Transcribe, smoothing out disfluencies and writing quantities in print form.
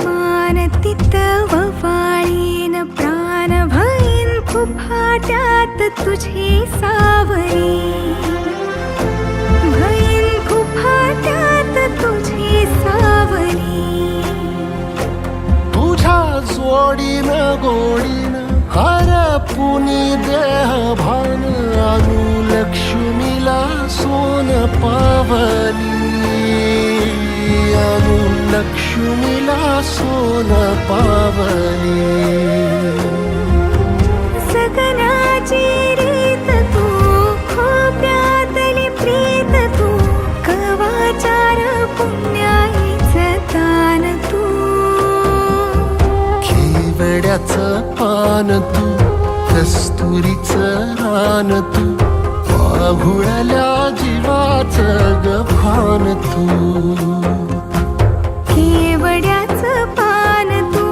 मान तितव वाळीन प्राण भईन फुफाट्यात तुझे सावरी भईन फुफाट्यात तुझे सावरी तुझ्या जोडीन गोडीन हरपुनी देह भान आणू लक्ष्मीला सोन पावली आणू लक्ष्मीला सोन पावली सगनाची रीत तू खोप्यातली प्रीत तू कवाचार पुण्याईचं दान तू केवड्याचं पान तू कस्तुरीचं रान तू वाघुळल्या जीवाचं गभान तू केवड्याचं पान तू